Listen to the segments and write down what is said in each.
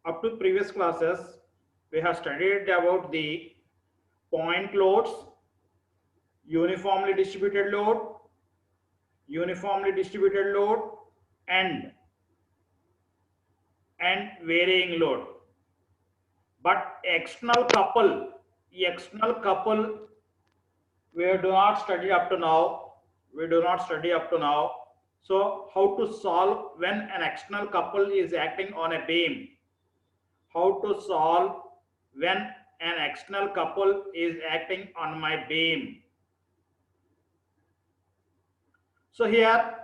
Up to previous classes, we have studied about the point loads, uniformly distributed load, and varying load. But external couple, we do not study up to now. So how to solve when an external couple is acting on a beam? How to solve when an external couple is acting on my beam? So here,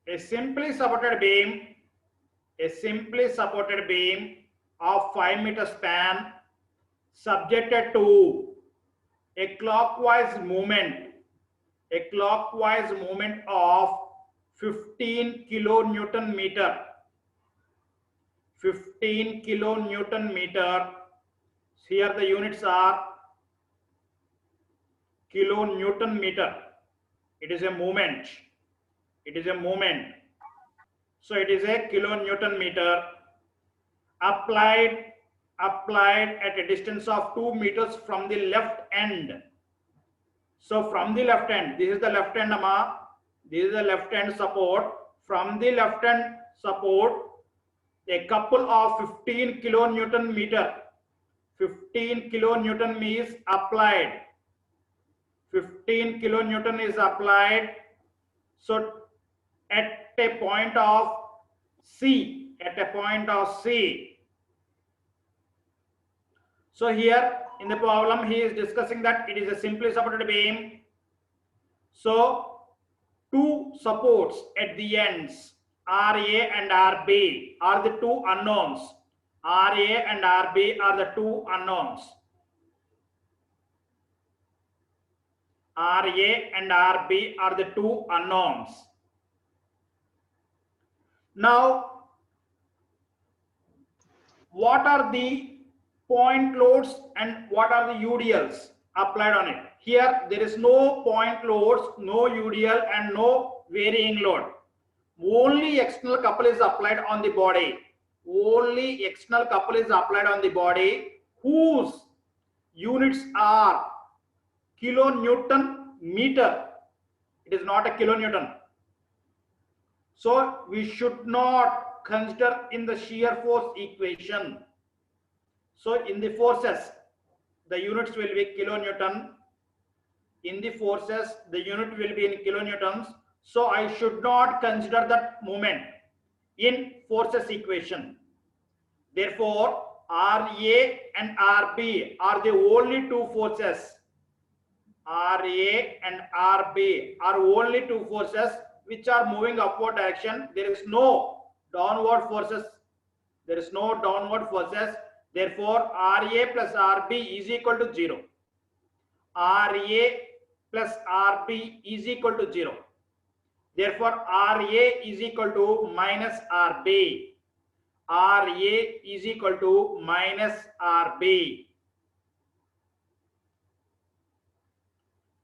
a simply supported beam of 5 meter span subjected to a clockwise movement of 15 kilonewton meter. 15 kilonewton meter. Here the units are kilonewton meter. It is a movement. So it is a kilonewton meter applied at a distance of 2 meters from the left end. So from the left end, this is the left end, this is the left end support. From the left end support, a couple of 15 kilonewton meter. 15 kilonewton is applied. 15 kilonewton is applied. So at a point of C, So here in the problem, he is discussing that it is a simply supported beam. So two supports at the ends, RA and RB, are the two unknowns. RA and RB are the two unknowns. RA and RB are the two unknowns. Now, what are the point loads and what are the UDLs applied on it? Here there is no point loads, no UDL and no varying load. Only external couple is applied on the body. Whose units are kilonewton meter. It is not a kilonewton. So we should not consider in the shear force equation. So in the forces, the units will be kilonewton. In the forces, the unit will be in kilonewtons. So I should not consider that moment in forces equation. Therefore, RA and RB are the only two forces. RA and RB are only two forces which are moving upward direction. There is no downward forces. Therefore, RA plus RB is equal to 0. RA plus RB is equal to 0. Therefore, RA is equal to minus RB. RA is equal to minus RB.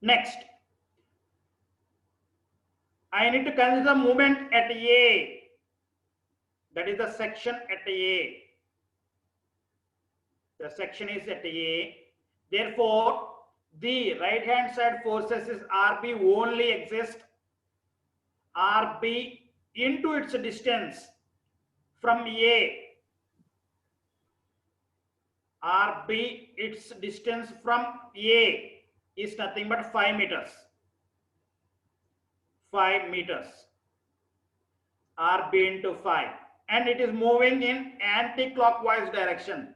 Next, I need to consider movement at A. That is the section at A. The section is at A. Therefore, the right hand side forces is RB only exist. RB into its distance from A. RB, its distance from A is nothing but 5 meters. 5 meters. RB into 5. And it is moving in anti-clockwise direction.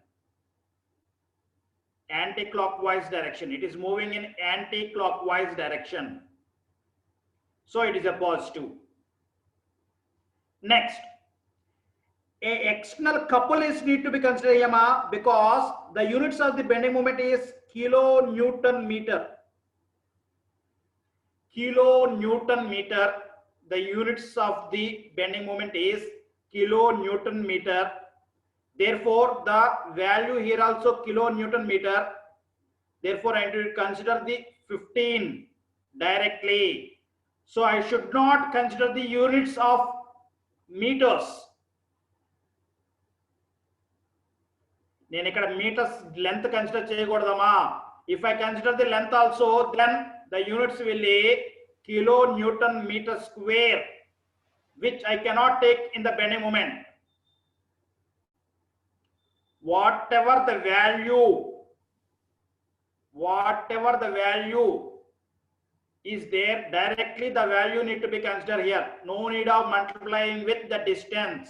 It is moving in anti-clockwise direction. So it is a positive. Next, a external couple is need to be considered here because the units of the bending moment is kilonewton meter. The units of the bending moment is kilonewton meter. Therefore, the value here also kilonewton meter. Therefore, I need to consider the 15 directly. So I should not consider the units of meters. నేను ఇక్కడ metres length consider చేయకూడదమ్మా. If I consider the length also, then the units will be kilonewton meter square, which I cannot take in the bending moment. Whatever the value is there, directly the value need to be considered here. No need of multiplying with the distance.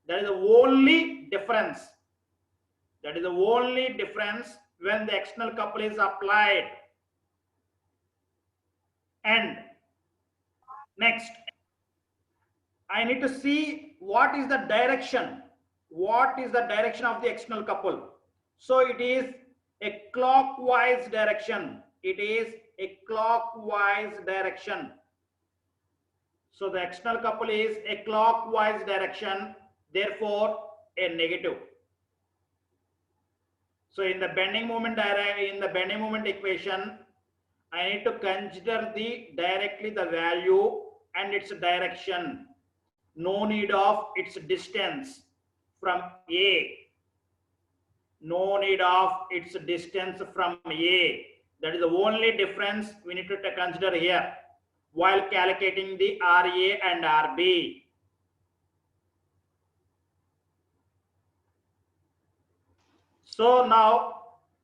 That is the only difference. That is the only difference when the external couple is applied. And next, I need to see what is the direction. What is the direction of the external couple? So it is a clockwise direction. It is a clockwise direction. So the external couple is a clockwise direction, therefore a negative. So in the bending moment equation, I need to consider directly the value and its direction. No need of its distance from A. No need of its distance from A. That is the only difference we need to consider here while calculating the RA and RB. So now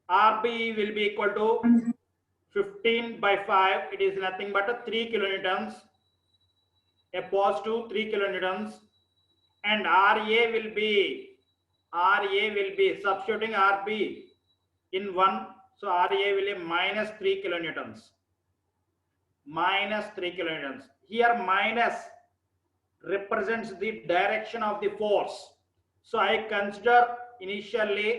RB will be equal to 15/5. It is nothing but 3 kilonewtons, a positive 3 kilonewtons, and RA will be substituting RB in 1. So RA will be minus 3 kilonewtons. Minus 3 kilonewtons. Here minus represents the direction of the force. So I consider initially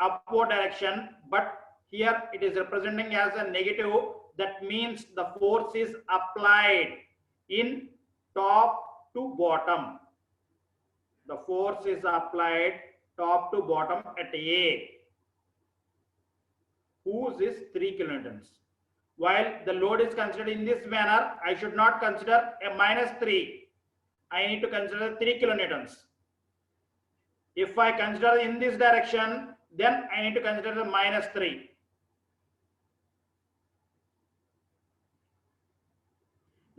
upward direction, but here it is representing as a negative. That means the force is applied in top to bottom. The force is applied top to bottom at A, whose is 3 kilonewtons. While the load is considered in this manner, I should not consider a minus 3. I need to consider 3 kilonewtons. If I consider in this direction, then I need to consider the minus 3.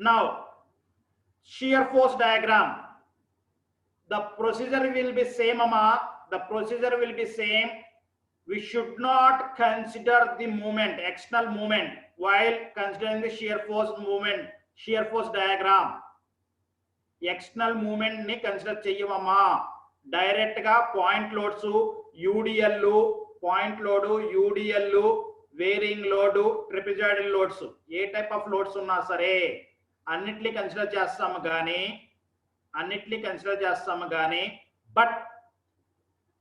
Now, shear force diagram. The procedure will be same, Amma. The procedure will be same. We should not consider the movement, external movement, while considering the shear force movement, shear force diagram. External movement ni consider cheyamamma. Direct ga point loads, UDL, point load, UDL, varying load, trapezoidal loads. A type of loads ఉన్నా సరే అన్నిటిని consider చేస్తాము కానీ but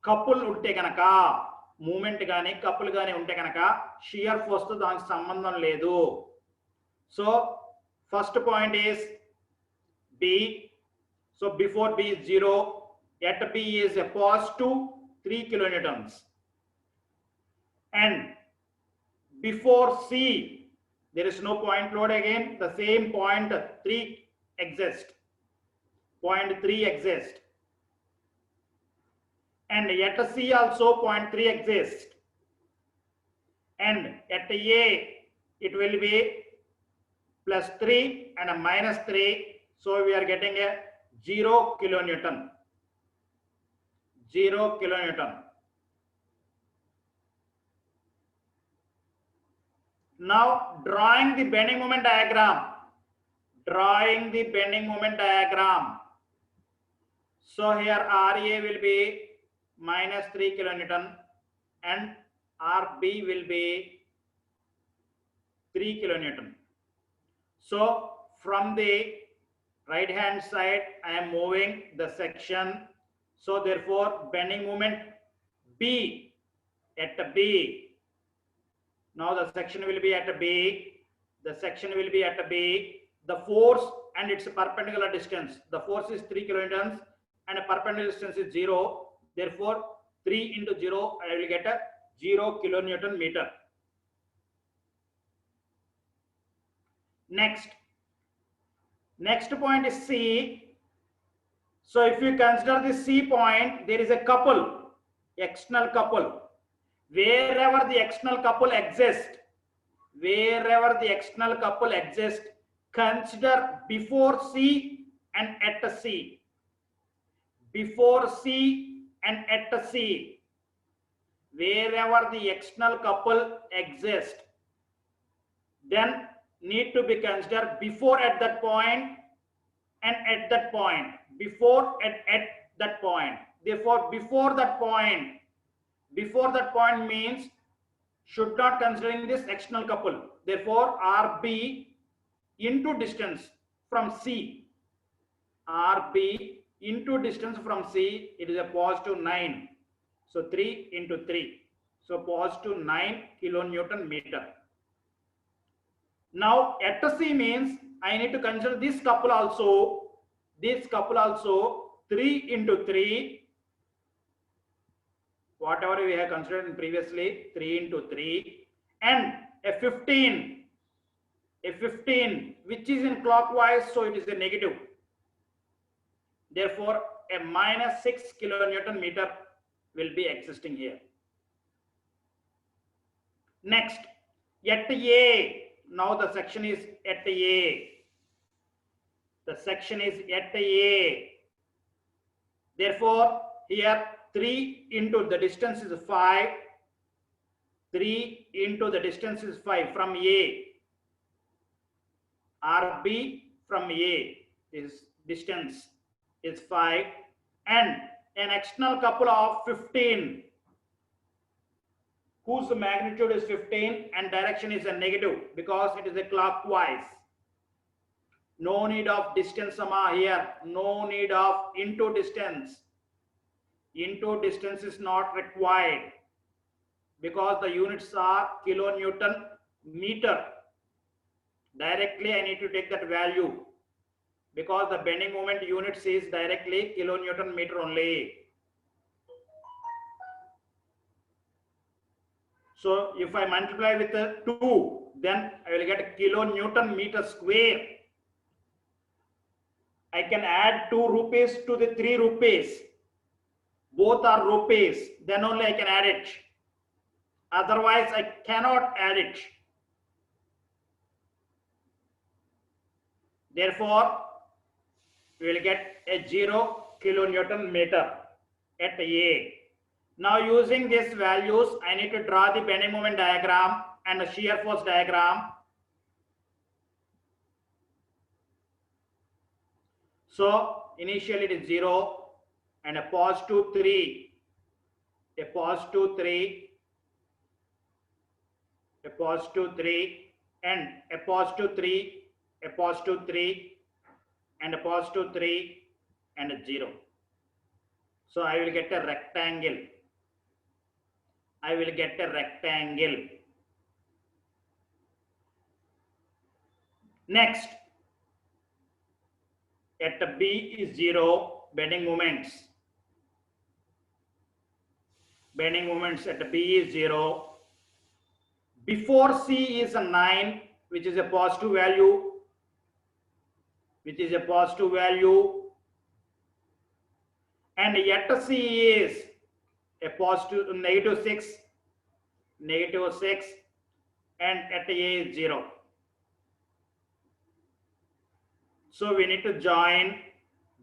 couple ఉంటే కనుక, moment కానీ couple కానీ ఉంటే కనుక షియర్ ఫోర్స్ తో దానికి సంబంధం లేదు. So first point is B. So before B is 0, at B is a positive 3 kilonewtons, and before C there is no point load again. The same point 3 exists. Point 3 exists, and at C also point 3 exists, and at A it will be plus 3 and a minus 3. So we are getting a 0 kilonewton. 0 kilonewton. Now drawing the bending moment diagram. So here RA will be minus 3 kilonewton and RB will be 3 kilonewton. So from the right hand side I am moving the section. So therefore bending moment B at B. Now the section will be at B. The force and its perpendicular distance. The force is 3 kilonewtons and a perpendicular distance is 0. Therefore 3 into 0, I will get a 0 kilonewton meter. Next point is C. So if you consider the C point, there is a couple external couple, wherever the external couple exists, consider before C and at C. Before C and at C, wherever the external couple exists, then need to be considered before at that point and at that point. Before at that point. Therefore, before that point means should not considering this external couple. Therefore, RB into distance from C. RB into distance from C, it is a positive 9. So 3 into 3. So positive 9 kilonewton meter. Now at C means I need to consider this couple also. 3 into 3. Whatever we have considered previously, 3 into 3. And a 15 which is in clockwise, so it is a negative. Therefore, a minus 6 kilonewton meter will be existing here. Next, at A. Now the section is at A. The section is at A. Therefore, here 3 into the distance is 5. 3 into the distance is 5 from A. RB from A is distance is 5, and an external couple of 15 whose magnitude is 15 and direction is a negative because it is a clockwise. No need of distance summa here, no need of into distance. Into distance is not required because the units are kilonewton meter. Directly I need to take that value because the bending moment units is directly kilonewton meter only. So if I multiply with 2, then I will get kilonewton meter square. I can add 2 rupees to the 3 rupees. Both are rupees. Then only I can add it. Otherwise, I cannot add it. Therefore, we will get a 0 kilonewton meter at A. Now using these values, I need to draw the bending moment diagram and the shear force diagram. So initially it is 0 and a positive 3, a positive 3, a positive 3, and a positive 3, a positive 3, and a positive 3, and a 0. So I will get a rectangle. I will get a rectangle. Next, at B is 0, bending moments. Bending moments at B is 0. Before C is a 9, which is a positive value. And at C is a positive negative 6, and at A is 0. So we need to join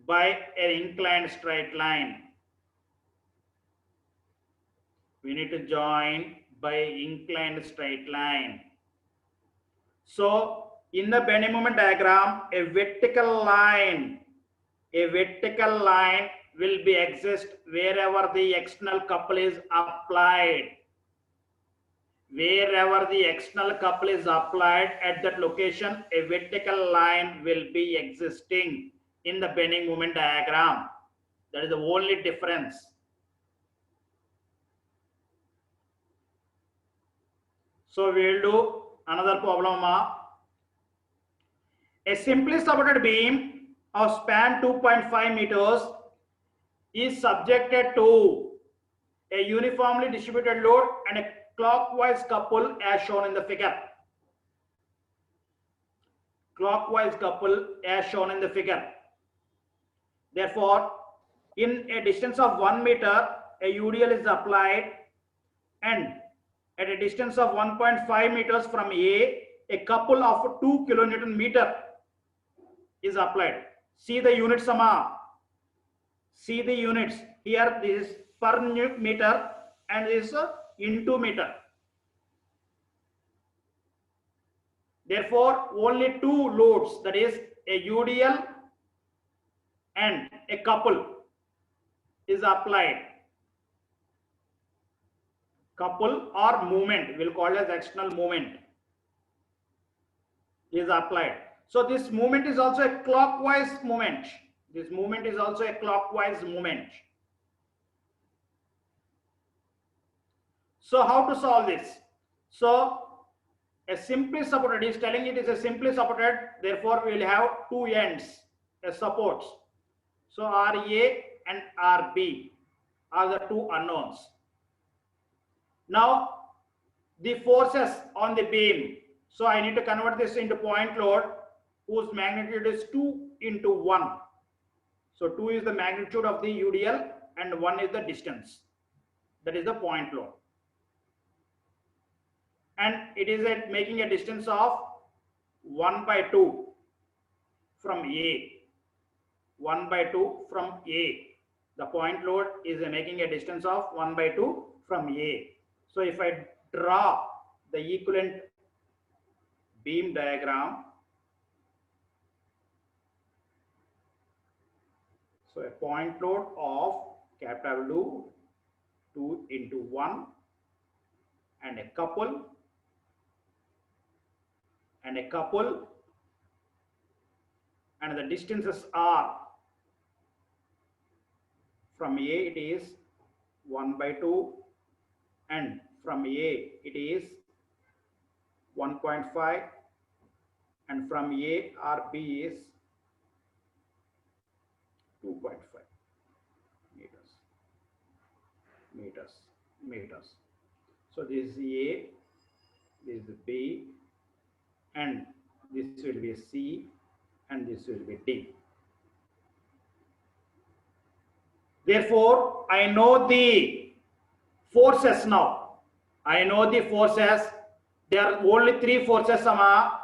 by an inclined straight line. We need to join by inclined straight line. So in the bending moment diagram, a vertical line will be exist wherever the external couple is applied. Wherever the external couple is applied at that location, a vertical line will be existing in the bending moment diagram. That is the only difference. So we will do another problem. A simply supported beam of span 2.5 meters is subjected to a uniformly distributed load and a clockwise couple as shown in the figure. Clockwise couple as shown in the figure. Therefore, in a distance of 1 meter, a UDL is applied, and at a distance of 1.5 meters from a couple of 2 kilonewton meter is applied. See the units, Sama. See the units. Here this is per meter and this is into meter. Therefore, only two loads, that is a UDL and a couple, is applied. Couple or movement, we'll call it as external movement, is applied. So this movement is also a clockwise movement. This movement is also a clockwise movement. So how to solve this? So a simply supported is telling it is a simply supported, therefore we will have two ends as supports. So RA and RB are the two unknowns. Now the forces on the beam, so I need to convert this into point load whose magnitude is 2 into 1. So 2 is the magnitude of the UDL and 1 is the distance, that is the point load, and it is making a distance of 1/2 from A. 1/2 from A. The point load is making a distance of 1/2 from A. So if I draw the equivalent beam diagram, so a point load of capital W 2 into 1 and a couple and the distances are from A it is 1/2 and from A it is 1.5 and from A RB is 2.5 meters. So this is A, this is B, and this will be C, and this will be D. Therefore, I know the forces now. I know the forces. There are only three forces, Sama.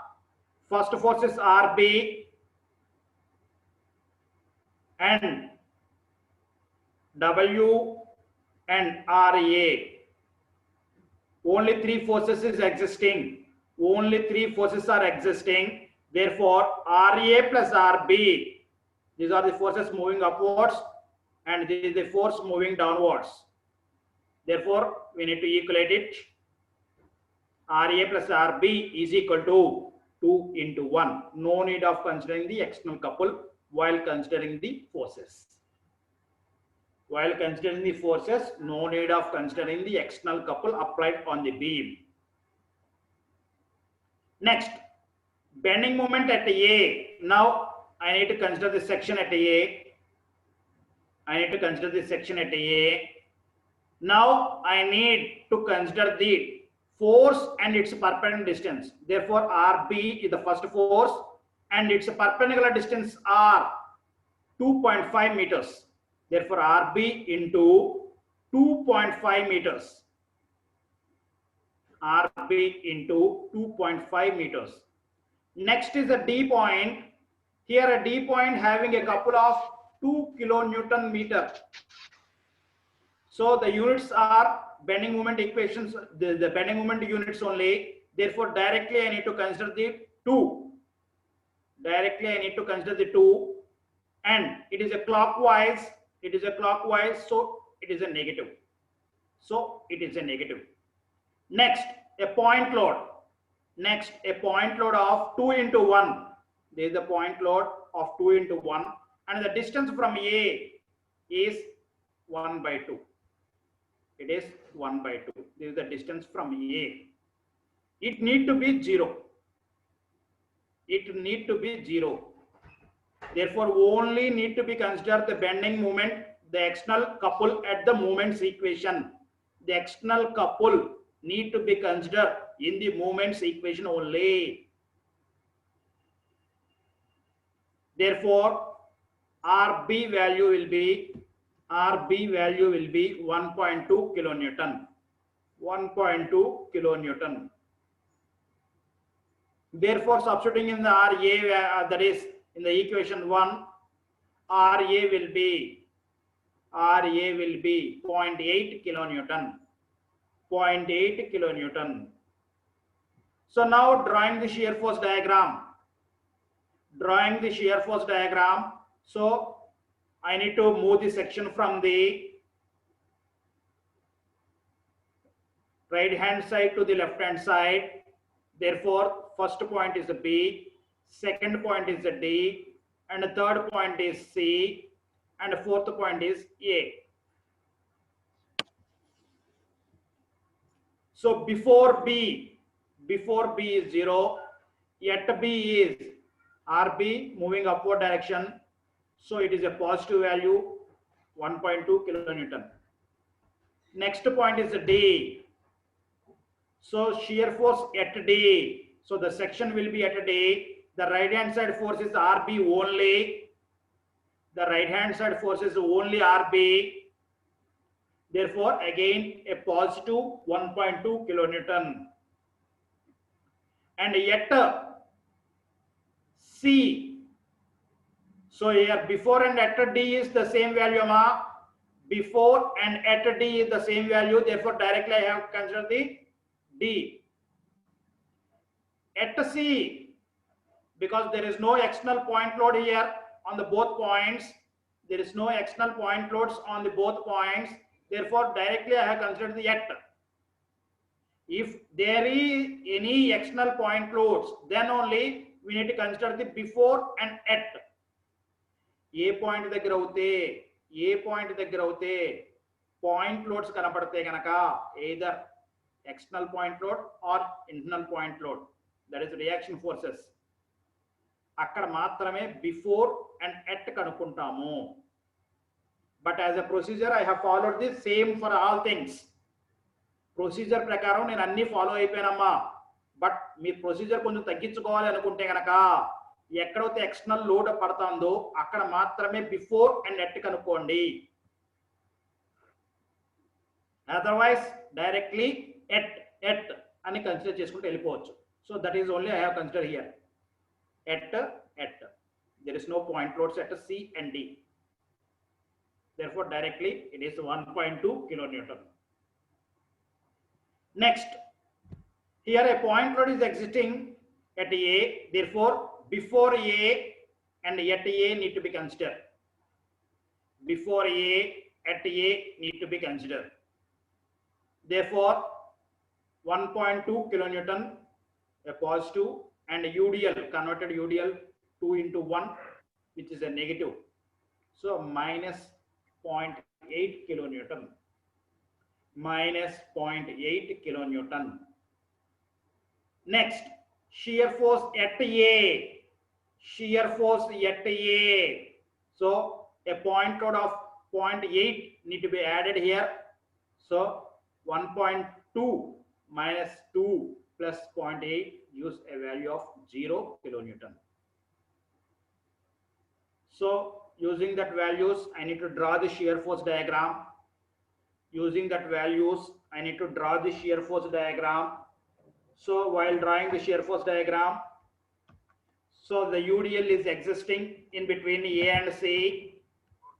First force is RB and W and RA. Only three forces is existing. Only three forces are existing. Therefore, RA plus RB, these are the forces moving upwards, and this is the force moving downwards. Therefore, we need to equate it. RA plus RB is equal to 2 into 1. No need of considering the external couple while considering the forces. While considering the forces, no need of considering the external couple applied on the beam. Next, bending moment at A. Now, I need to consider this section at A. Now, I need to consider the force and its perpendicular distance. Therefore, RB is the first force and its perpendicular distance are 2.5 meters. Therefore, RB into 2.5 meters. RB into 2.5 meters. Next is a D point. Here a D point having a couple of 2 kilonewton meter. So the units are bending moment equations, the bending moment units only. Therefore, directly I need to consider the 2. And it is a clockwise. So it is a negative. Next, a point load. Of 2 into 1. There is a point load of 2 into 1. And the distance from A is 1/2. It is 1/2. This is the distance from A. It need to be 0. Therefore, only need to be considered the bending moment, the external couple at the moments equation. The external couple need to be considered in the moments equation only. Therefore, RB value will be RB value will be 1.2 kilonewton. 1.2 kilonewton. Therefore, substituting in the RA, that is in the equation 1, RA will be 0.8 kilonewton. 0.8 kilonewton. So now drawing the shear force diagram. Drawing the shear force diagram. So I need to move the section from the right hand side to the left hand side. Therefore, first point is B, second point is D, and the third point is C, and the fourth point is A. So before B is 0, at B is RB moving upward direction. So it is a positive value, 1.2 kilonewton. Next point is D. So shear force at D. So the section will be at D. The right hand side force is RB only. The right hand side force is only RB. Therefore, again a positive 1.2 kilonewton. And yet C. So here before and at D is the same value, ma. Before and at D is the same value. Therefore, directly I have considered the D. At C, because there is no external point load here on the both points, there is no external point loads on the both points. Therefore, directly I have considered the at. If there is any external point loads, then only we need to consider the before and at. A point దగ్గర అవుతే point loads కనపడితే గనక either external point load or internal point load, that is reaction forces, అక్కడ మాత్రమే before and at కనుక్కుంటాము. But as a procedure I have followed the same for all things. Procedure ప్రకారం నేను అన్ని ఫాలో అయిపోయానమ్మా. బట్ మీ ప్రొసీజర్ కొంచెం తగ్గించుకోవాలి అనుకుంటే కనుక ఎక్కడైతే ఎక్స్టర్నల్ లోడ్ పడుతుందో అక్కడ మాత్రమే బిఫోర్ అండ్ ఎట్ కనుక్కోండి. అదర్వైజ్ డైరెక్ట్లీ ఎట్ అని కన్సిడర్ చేసుకుంటూ వెళ్ళిపోవచ్చు. So that is only I have consider here at. There is no point loads at C and D. Therefore, directly it is 1.2 kilonewton. Next, here a point load is existing at A. Therefore, before A and at A need to be considered. Before A, at A need to be considered. Therefore, 1.2 kilonewton, a positive, and UDL, converted UDL 2 into 1, which is a negative. So minus 0.8 kilonewton. Minus 0.8 kilonewton. Next, shear force at A. Shear force at A. So a point load of 0.8 need to be added here. So 1.2 minus 2 plus 0.8 gives a value of 0 kilonewton. So using that values, I need to draw the shear force diagram. Using that values, I need to draw the shear force diagram. So while drawing the shear force diagram, so the UDL is existing in between A and C.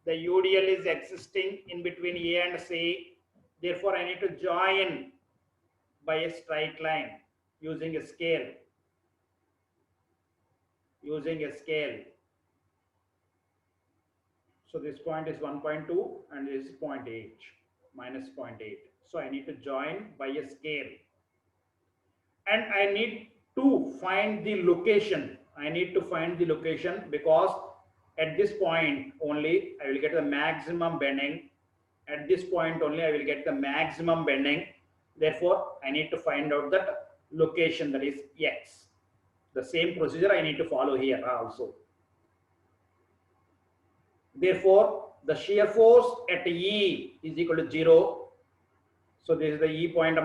The UDL is existing in between A and C. Therefore, I need to join by a straight line using a scale. Using a scale. So this point is 1.2 and this is 0.8. Minus 0.8. So I need to join by a scale. And I need to find the location. I need to find the location because at this point only I will get the maximum bending. At this point only I will get the maximum bending. Therefore, I need to find out that location, that is X. The same procedure I need to follow here also. Therefore, the shear force at E is equal to 0. So this is the E point,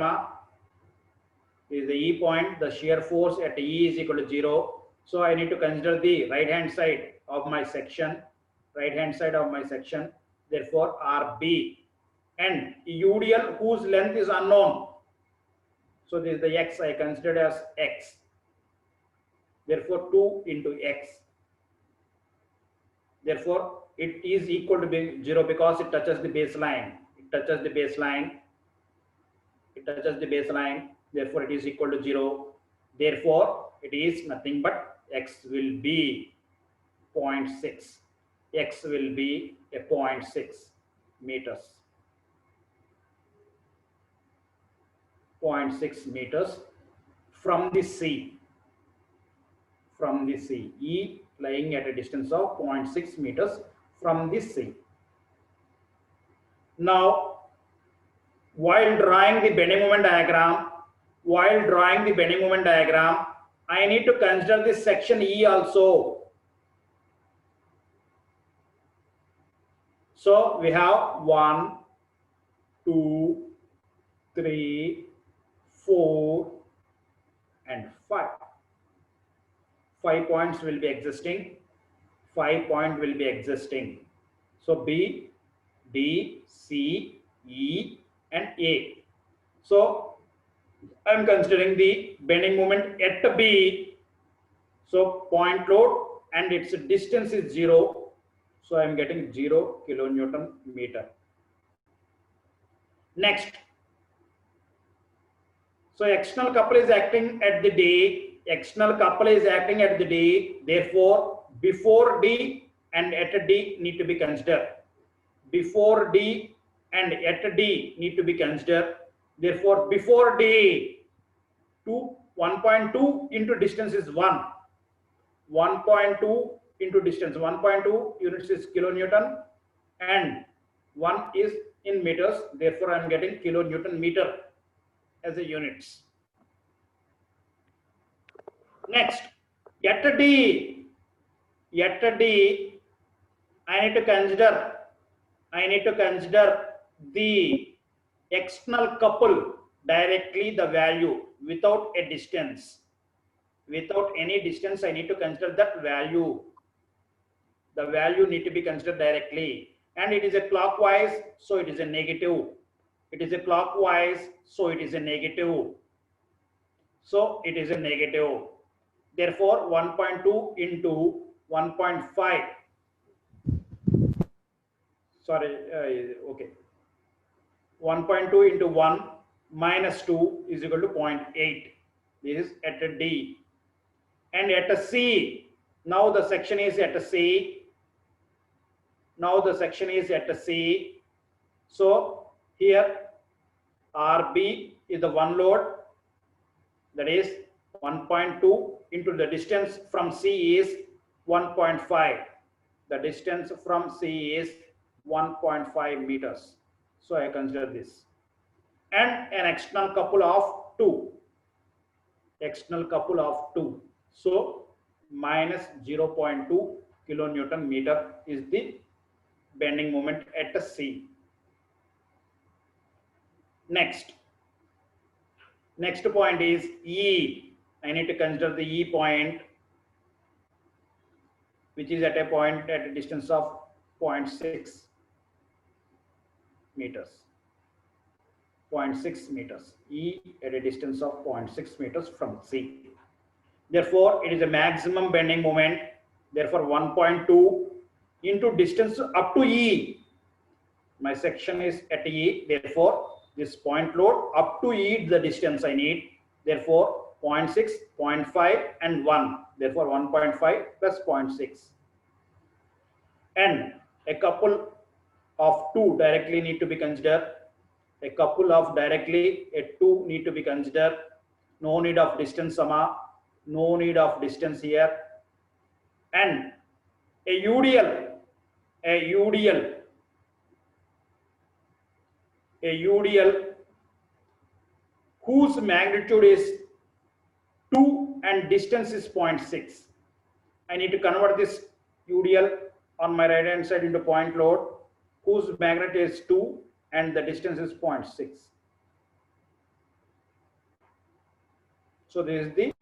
This is the E point. The shear force at E is equal to 0. So I need to consider the right hand side of my section. Right hand side of my section. therefore RB, and UDL whose length is unknown. So this is the X I considered as X. Therefore 2 into X. Therefore it is equal to 0 because it touches the baseline. It touches the baseline. It touches the baseline. Therefore it is equal to 0. Therefore it is nothing but X will be 0.6. X will be a 0.6 meters. 0.6 meters from the sea. From the sea. E lying at a distance of 0.6 meters from the sea. Now, while drawing the bending moment diagram, I need to consider this section E also. So we have 1, 2, 3, 4, and 5. 5 points will be existing. 5 points will be existing. So B, D, C, E, and A. So I am considering the bending moment at B. So point load and its distance is 0. So I am getting 0 kilonewton meter. Next. So external couple is acting at the D. External couple is acting at the D. Therefore, before D and at D need to be considered. Before D and at D need to be considered. Therefore, before D, 1.2 into distance is 1. 1.2 into distance. 1.2 units is kilonewton and 1 is in meters. Therefore, I am getting kilonewton meter as a units. Next, at D, I need to consider the external couple directly the value without a distance. Without any distance, I need to consider that value. The value need to be considered directly. And it is a clockwise, so it is a negative. It is a clockwise, so it is a negative. So it is a negative. Therefore, 1.2 into 1.5. Sorry, okay. 1.2 into 1 minus 2 is equal to 0.8. This is at a D. And at a C, now the section is at a C. Now the section is at a C. So here RB is the one load, that is 1.2 into the distance from C is 1.5. The distance from C is 1.5 meters. So I consider this. And an external couple of 2. External couple of 2. So minus 0.2 kilonewton meter is the bending moment at a C. Next point is E. I need to consider the E point, which is at a point at a distance of 0.6 meters. 0.6 meters. E at a distance of 0.6 meters from C. Therefore, it is a maximum bending moment. Therefore, 1.2 into distance up to E. My section is at E. Therefore, this point load up to E the distance I need. Therefore, 0.6, 0.5 and 1. Therefore, 1.5 plus 0.6. And a couple of 2 directly need to be considered. A couple of directly a 2 need to be considered. No need of distance Sama. No need of distance here. And a UDL whose magnitude is 2 and distance is 0.6. I need to convert this UDL on my right hand side into point load whose magnitude is 2 and the distance is 0.6. So this is the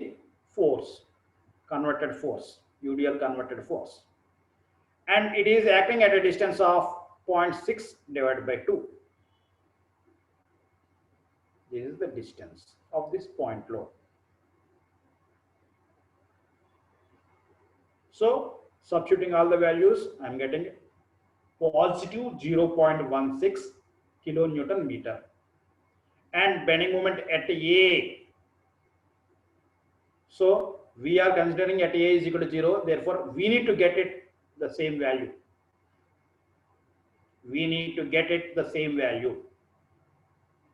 force, converted force, UDL converted force. And it is acting at a distance of 0.6 divided by 2. This is the distance of this point load. So substituting all the values, I am getting positive 0.16 kilonewton meter. And bending moment at A. So we are considering at A is equal to 0. Therefore, we need to get it the same value. We need to get it the same value.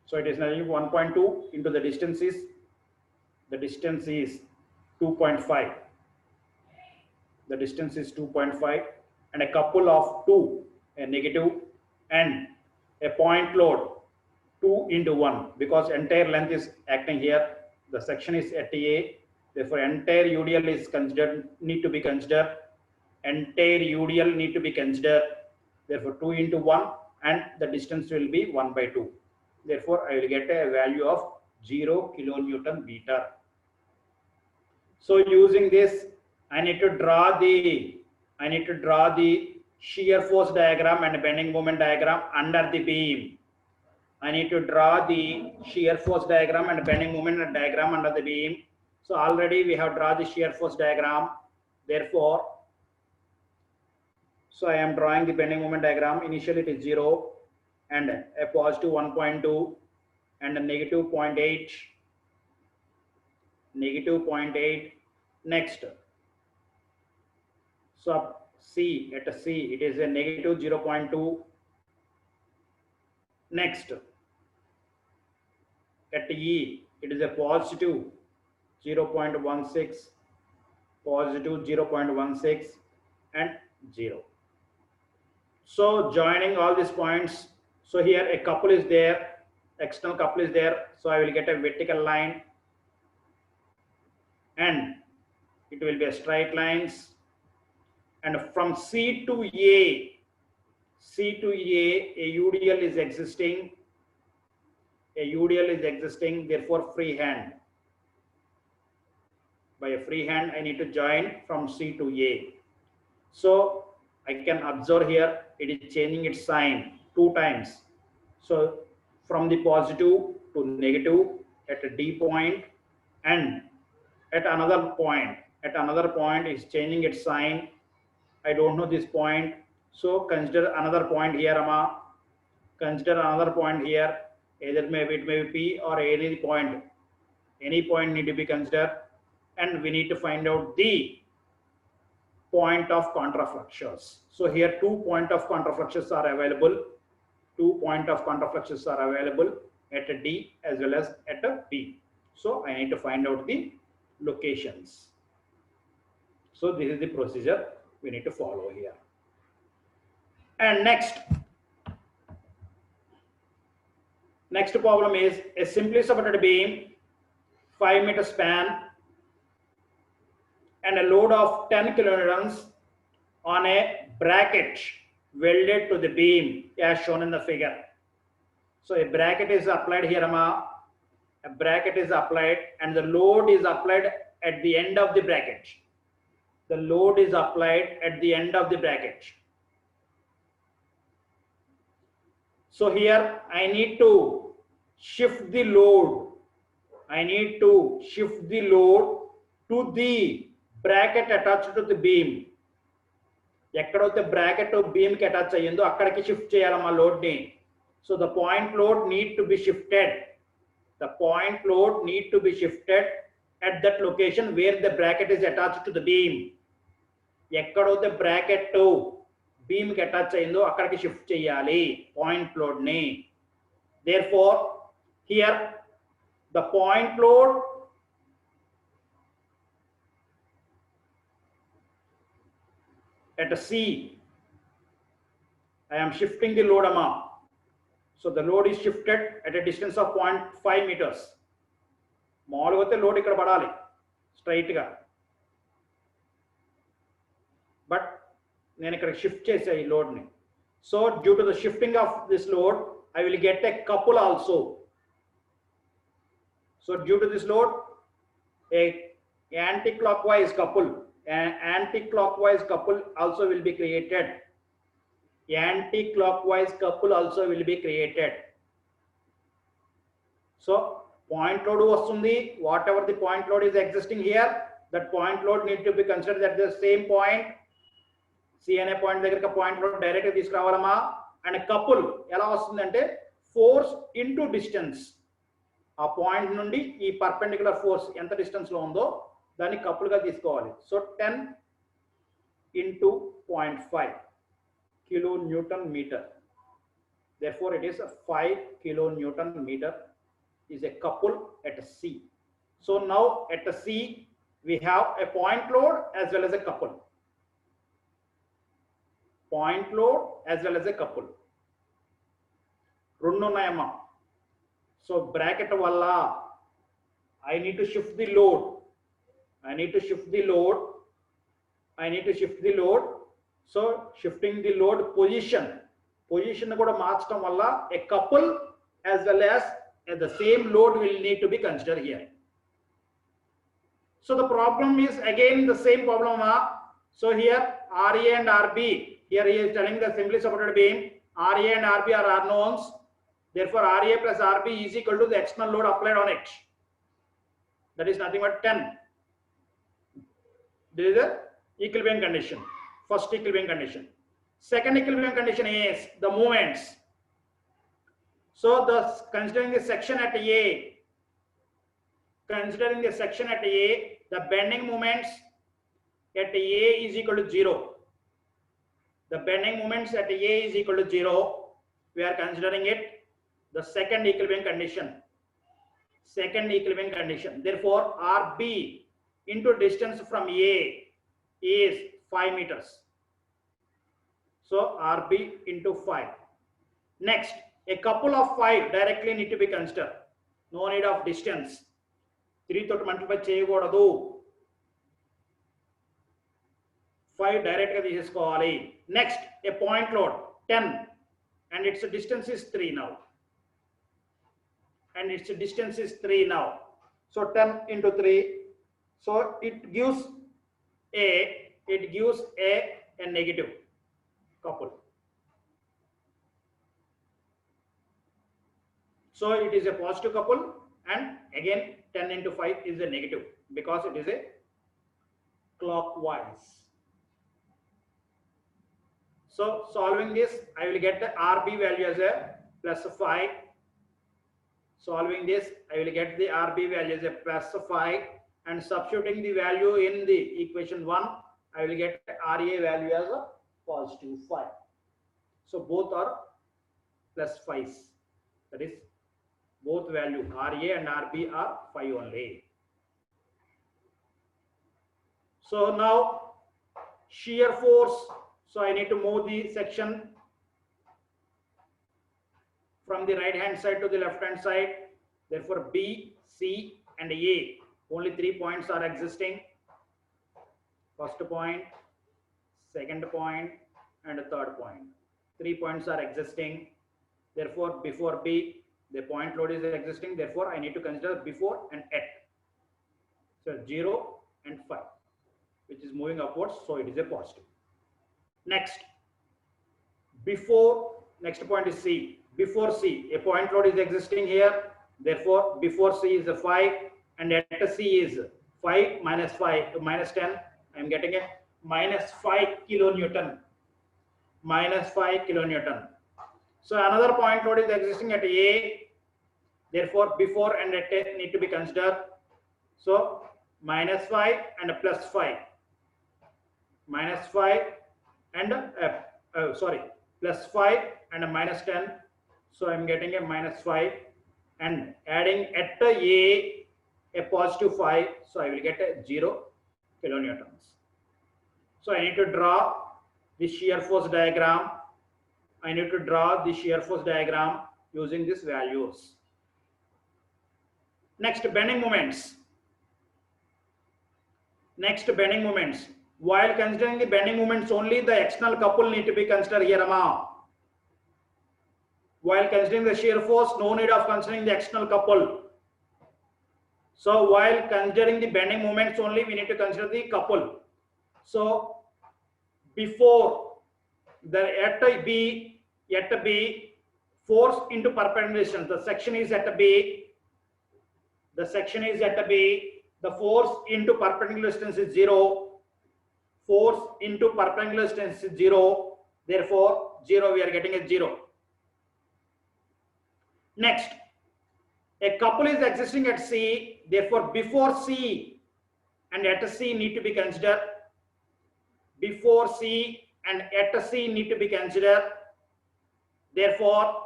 So it is 1.2 into the distance is 2.5. The distance is 2.5 and a couple of 2, a negative, and a point load 2 into 1 because entire length is acting here. The section is at A. Therefore, entire UDL is considered, need to be considered. Entire UDL need to be considered. Therefore, 2 into 1 and the distance will be 1 by 2. Therefore, I will get a value of 0 kilonewton meter. So using this, I need to draw the shear force diagram and bending moment diagram under the beam. I need to draw the shear force diagram and bending moment diagram under the beam. So already we have drawn the shear force diagram. Therefore, so I am drawing the bending moment diagram. Initially it is 0 and a positive 1.2 and a negative 0.8. Negative 0.8. Next. So C, at C, it is a negative 0.2. Next. At E, it is a positive 0.16, positive 0.16 and 0. So joining all these points, so here a couple is there, external couple is there, so I will get a vertical line and it will be a straight lines, and from C to A, a UDL is existing, therefore freehand. By a freehand, I need to join from C to A. So I can observe here, it is changing its sign 2 times. So from the positive to negative at a D point, and at another point is changing its sign. I don't know this point. So consider another point here, Amma. Consider another point here. Either it may be P or any point. Any point need to be considered. And we need to find out the point of contrafluxures. So here 2 point of contrafluxures are available. 2 point of contrafluxures are available at a D as well as at a P. So I need to find out the locations. So this is the procedure we need to follow here. And next problem is a simply supported beam, 5 meter span, and a load of 10 kilonewtons on a bracket welded to the beam as shown in the figure. So a bracket is applied here, a bracket is applied and the load is applied at the end of the bracket. The load is applied at the end of the bracket. So here I need to shift the load. I need to shift the load to the bracket attached to the beam. ఎక్కడైతే bracket beam కి attach అయ్యిందో అక్కడికి shift చేయాలమ్మా load ని. So the point load need to be shifted. The point load need to be shifted at that location where the bracket is attached to the beam. ఎక్కడైతే bracket beam ki attach ayindho akkadiki shift cheyali point load ni. Therefore here the point load at a C, I am shifting the load amount. So the load is shifted at a distance of 0.5 meters. మామూలుగా అయితే load ఇక్కడ పడాలి straight గా, but నేను ఇక్కడ shift చేసే ఈ load ని. So due to the shifting of this load I will get a couple also. So due to this load a anti-clockwise couple also will be created. anti-clockwise couple also will be created. So point load vastundi, whatever the point load is existing here, that point load need to be considered at the same point. C ane point దగ్గర point load direct గా తీసుకురావాలమా, and couple ఎలా వస్తుందంటే force into distance. ఆ point నుండి ఈ perpendicular force ఎంత distance లో ఉందో దాన్ని కపుల్ గా తీసుకోవాలి. So 10 into 0.5 kilonewton meter. Therefore it is a 5 kilonewton meter is a couple at a C. So now at a C we have a point load as well as a couple. Point load as well as a couple. రెండు ఉన్నాయమ్మా. So bracket వల్ల I need to shift the load. I need to shift the load. I need to shift the load. So shifting the load position. Position కూడా మార్చడం వల్ల a couple as well as the same load will need to be considered here. So the problem is again the same problem. So here RA and RB. Here he is telling the simply supported beam. RA and RB are unknowns. Therefore, RA plus RB is equal to the external load applied on it. That is nothing but 10. This is the equilibrium condition. First equilibrium condition. Second equilibrium condition is the moments. So, considering the section at A, the bending moments at A is equal to 0. The bending moments at A is equal to 0. We are considering it the second equilibrium condition. Second equilibrium condition. Therefore, RB into distance from A is 5 meters. So RB into 5. Next, a couple of 5 directly need to be considered. No need of distance. 3 to multiply cheyakodadu. 5 direct ga teesukovali. Next, a point load 10 and its distance is 3 now. And its distance is 3 now. So 10 into 3. So it gives a negative couple. So it is a positive couple, and again 10 into 5 is a negative because it is a clockwise. So solving this, I will get the RB value as a plus 5. Solving this, I will get the RB value as a plus 5, and substituting the value in the equation 1, I will get RA value as a positive 5. So both are plus 5s. That is, both value RA and RB are 5 only. So now shear force. So I need to move the section from the right hand side to the left hand side. Therefore B, C and A, only 3 points are existing. First point, second point and third point. 3 points are existing. Therefore before B the point load is existing. Therefore I need to consider before and at. So 0 and 5, which is moving upwards, so it is a positive. Next, next point is C. Before C, a point load is existing here. Therefore before C is a 5 and at C is 5 minus 5 minus 10. I am getting a minus 5 kilonewton. Minus 5 kilonewton. So another point load is existing at A. Therefore before and at A need to be considered. So minus 5 and a plus 5. Minus 5 and plus 5 and a minus 10. So I am getting a minus 5 and adding at a positive 5. So I will get a 0 kilonewtons. So I need to draw the shear force diagram. I need to draw the shear force diagram using these values. Next, bending moments. Next, bending moments. While considering the bending moments only, the external couple need to be considered here. While considering the shear force, no need of considering the external couple. So while considering the bending moments only, we need to consider the couple. So before at B, force into perpendicular distance. The section is at B. The section is at B. The force into perpendicular distance is 0. Force into perpendicular distance is 0. Therefore, 0, we are getting a 0. Next, a couple is existing at C. Therefore, before C and at C need to be considered. Before C and at C need to be considered. Therefore,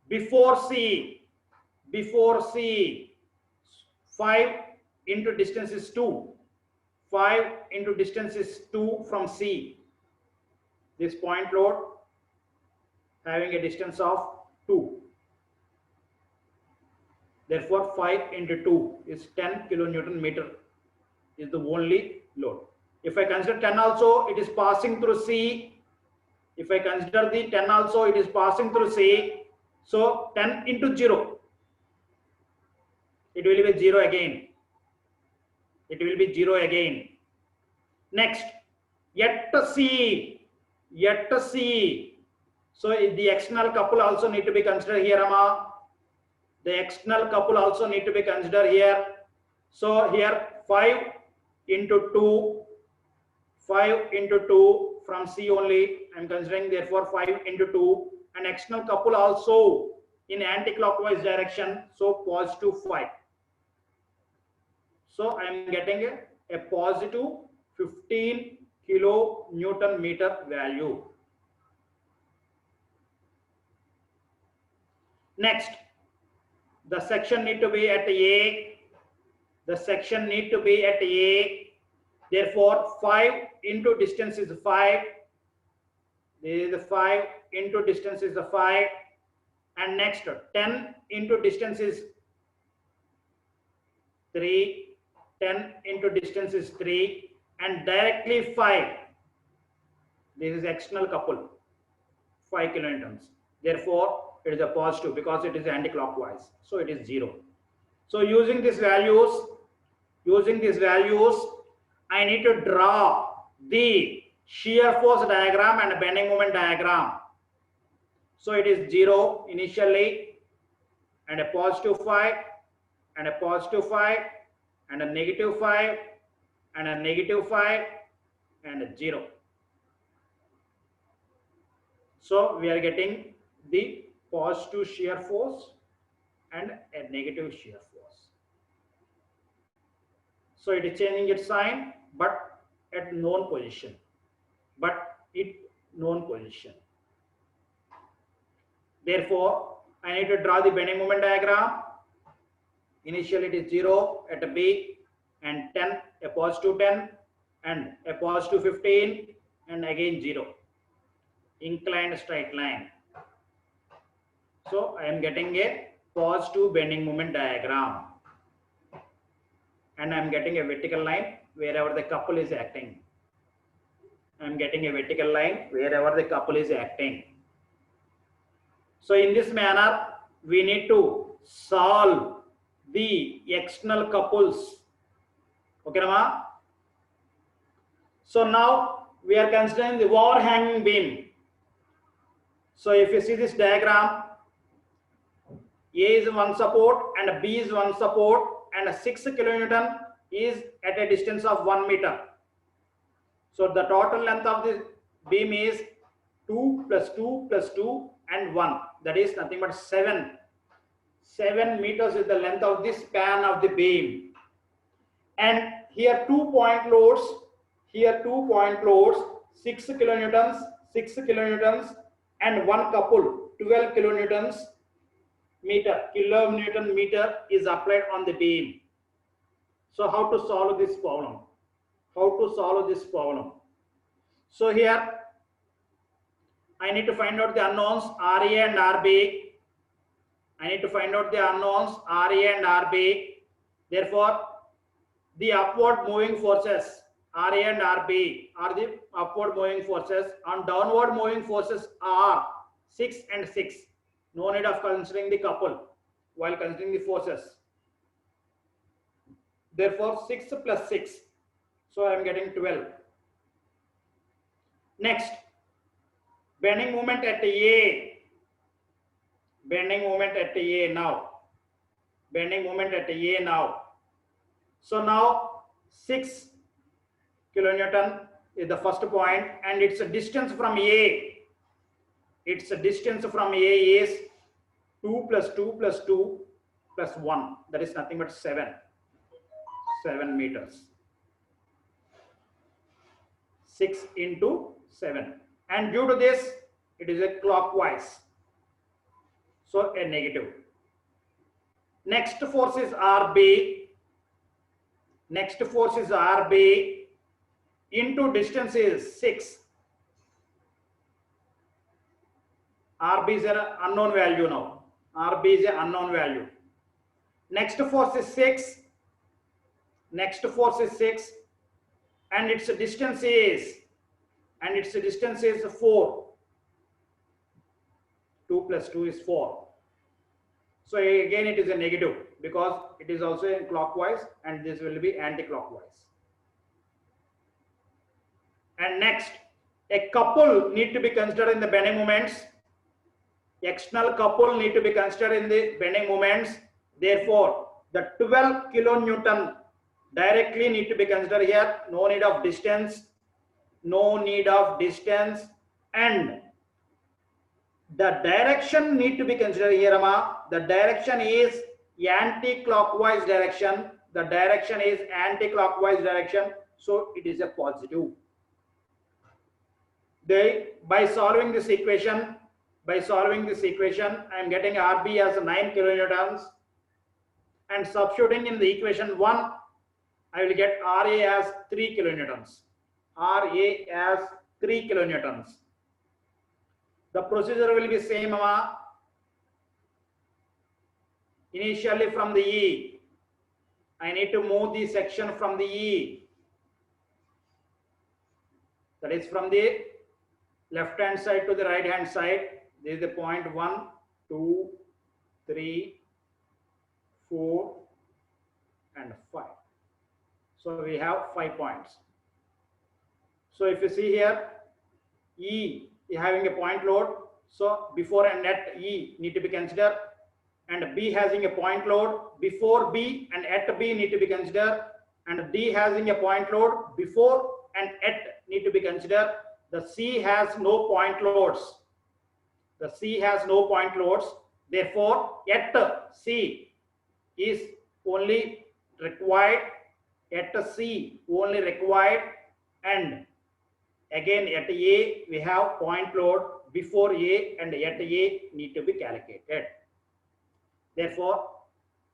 before C, 5 into distance is 2. 5 into distance is 2 from C. This point load having a distance of 2. Therefore, 5 into 2 is 10 kilonewton meter is the only load. If I consider 10 also, it is passing through C. If I consider the 10 also, it is passing through C. So 10 into 0, it will be 0 again. It will be 0 again. Next, yet C. So the external couple also need to be considered here, Amma. The external couple also need to be considered here. So here 5 into 2, 5 into 2 from C only. I am considering therefore 5 into 2. And external couple also in anti-clockwise direction. So positive 5. So I am getting a positive 15 kilonewton meter value. Next, the section need to be at A. The section need to be at A. Therefore, 5 into distance is 5. This is 5 into distance is 5. And next, 10 into distance is 3. 10 into distance is 3. And directly 5. This is external couple, 5 kilonewtons. Therefore, it is a positive because it is anti-clockwise. So it is 0. So using these values, I need to draw the shear force diagram and bending moment diagram. So it is 0 initially, and a positive 5, and a positive 5, and a negative 5, and a negative 5, and a 0. So we are getting the positive shear force and a negative shear force. So it is changing its sign, but at known position. Therefore, I need to draw the bending moment diagram. Initially it is 0 at a B, and 10, a positive 10, and a positive 15, and again 0. Inclined straight line. So I am getting a positive bending moment diagram. And I am getting a vertical line wherever the couple is acting. So in this manner, we need to solve the external couples. Okay, Rama? So now we are considering the overhanging beam. So if you see this diagram, A is one support and B is one support, and 6 kilonewton is at a distance of 1 meter. So the total length of this beam is 2 plus 2 plus 2 and 1. That is nothing but 7. 7 meters is the length of this span of the beam. And here 2 point loads, 6 kilonewtons, and one couple, 12 kilonewton meter is applied on the beam. So how to solve this problem? So here I need to find out the unknowns RA and RB. Therefore, the upward moving forces RA and RB are the upward moving forces, and downward moving forces are 6 and 6. No need of considering the couple while considering the forces. Therefore, 6 plus 6. So I am getting 12. Next, bending moment at A. Bending moment at A now. Bending moment at A now. So now 6 kilonewton is the first point, and its a distance from A. Its a distance from A is 2 plus 2 plus 2 plus 1. That is nothing but 7. 7 meters. 6 into 7. And due to this, it is a clockwise. So a negative. Next force is RB. Next force is RB into distance is 6. RB is an unknown value now. RB is an unknown value. Next force is 6. Next force is 6. And its distance is 4. 2 plus 2 is 4. So again it is a negative because it is also in clockwise and this will be anti-clockwise. And next, a couple need to be considered in the bending moments. External couple need to be considered in the bending moments. Therefore, the 12 kilonewton directly need to be considered here. No need of distance. No need of distance. And the direction need to be considered here, Amma. The direction is anti-clockwise direction. The direction is anti-clockwise direction. So it is a positive. By solving this equation, I am getting RB as 9 kilonewtons, and substituting in the equation 1, I will get RA as 3 kilonewtons. RA as 3 kilonewtons. The procedure will be same, Amma. Initially from the E, I need to move the section from the E. That is from the left hand side to the right hand side. This is the point 1, 2, 3, 4, and 5. So we have 5 points. So if you see here, E is having a point load. So before and at E need to be considered, and B having a point load. Before B and at B need to be considered, and D having a point load. Before and at need to be considered. The C has no point loads. The C has no point loads. Therefore, at C is only required. At C only required, and again at A we have point load. Before A and at A need to be calculated. Therefore,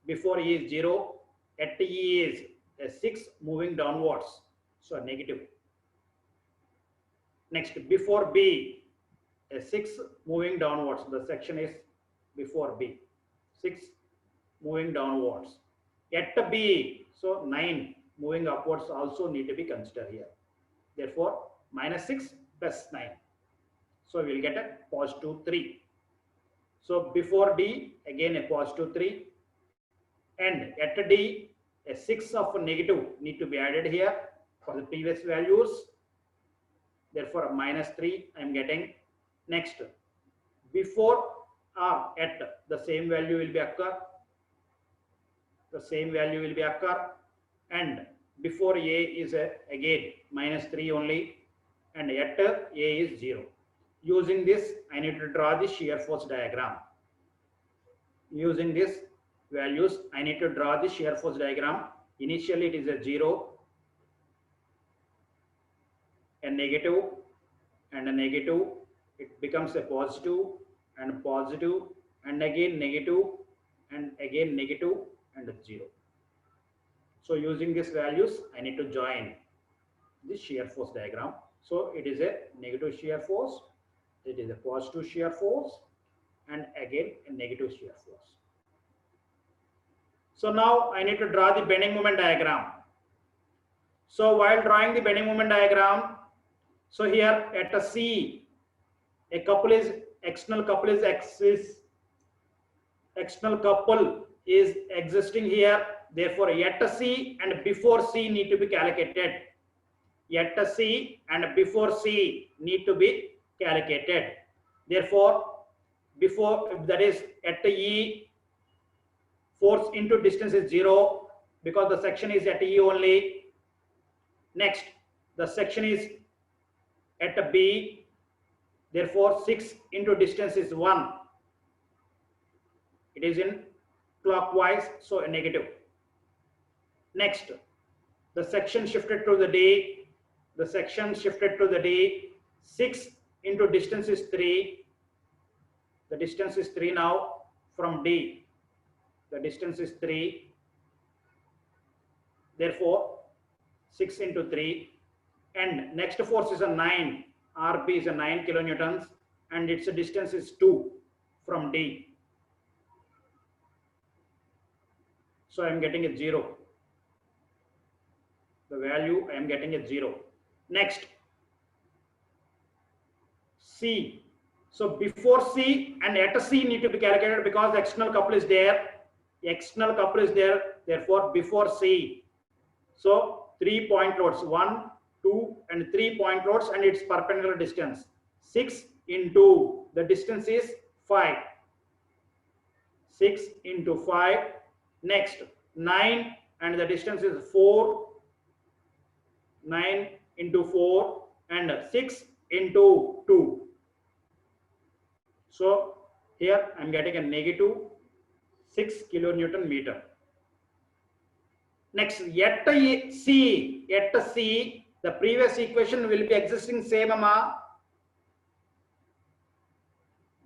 before E is 0, at E is a 6 moving downwards, so negative. Next, before B, a 6 moving downwards. The section is before B, 6 moving downwards. At B, so 9 moving upwards also need to be considered here. Therefore, minus 6 plus 9. So we will get a positive 3. So before D, again a positive 3. And at D, a 6 of negative need to be added here for the previous values. Therefore, a minus 3 I am getting. Next, before or at, the same value will be occur. The same value will be occur. And before A is again minus 3 only. And at A is 0. Using this, I need to draw the shear force diagram. Using these values, I need to draw the shear force diagram. Initially, it is a 0, a negative, and a negative. It becomes a positive, and positive, and again negative, and again negative, and a 0. So using these values, I need to join the shear force diagram. So it is a negative shear force, it is a positive shear force, and again a negative shear force. So now I need to draw the bending moment diagram. So while drawing the bending moment diagram, so here at a C, a couple is external couple is external couple is existing here. Therefore, at a C and before C need to be calculated. at a C and before C need to be calculated. Therefore, before, that is at E, force into distance is 0 because the section is at E only. Next, the section is at a B, therefore 6 into distance is 1. It is in clockwise, so a negative. Next, the section shifted to the D. The section shifted to the D. 6 into distance is 3. The distance is 3 now from D. The distance is 3. Therefore, 6 into 3. And next force is a 9. RB is a 9 kilonewtons. And its distance is 2 from D. So I am getting a 0. The value I am getting a 0. Next, C. So before C and at C need to be calculated because the external couple is there. External couple is there. Therefore, before C. So 3 point loads, 1, 2, and 3 point loads, and its perpendicular distance. 6 into the distance is 5. 6 into 5. Next, 9 and the distance is 4. 9 into 4 and 6 into 2. So here I am getting a negative 6 kilonewton meter. Next, at C, the previous equation will be existing same, amma.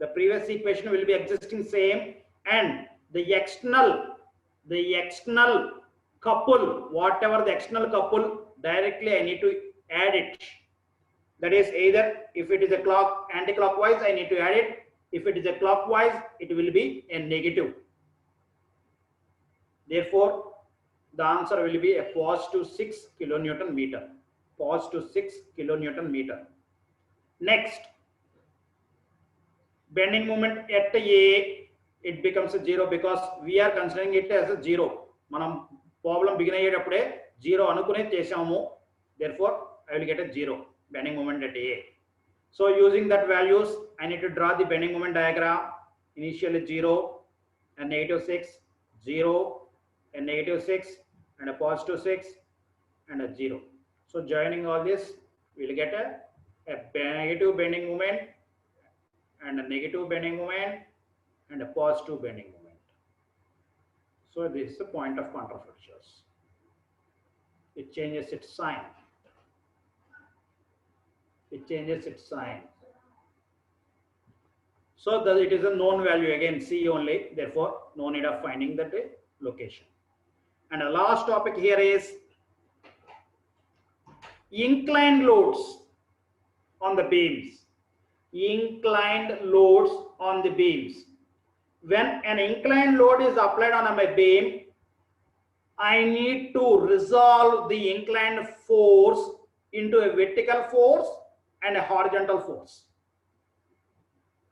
The previous equation will be existing same, and the external couple, whatever the external couple, directly I need to add it. That is, either if it is a anti-clockwise, I need to add it. If it is a clockwise, it will be a negative. Therefore, the answer will be a positive 6 kilonewton meter. Positive 6 kilonewton meter. Next, bending moment at A, it becomes a 0 because we are considering it as a 0. Manam problem begin ayyetapude 0 anukune chesamu. Therefore, I will get a 0 bending moment at A. So using that values, I need to draw the bending moment diagram. Initially 0 and negative 6, 0 and negative 6 and a positive 6 and a 0. So joining all this, we will get a negative bending moment and a negative bending moment and a positive bending moment. So this is the point of counterflexures. It changes its sign. It changes its sign. So that it is a known value, again C only, therefore no need of finding that location. And the last topic here is inclined loads on the beams. Inclined loads on the beams. When an inclined load is applied on my beam, I need to resolve the inclined force into a vertical force and a horizontal force.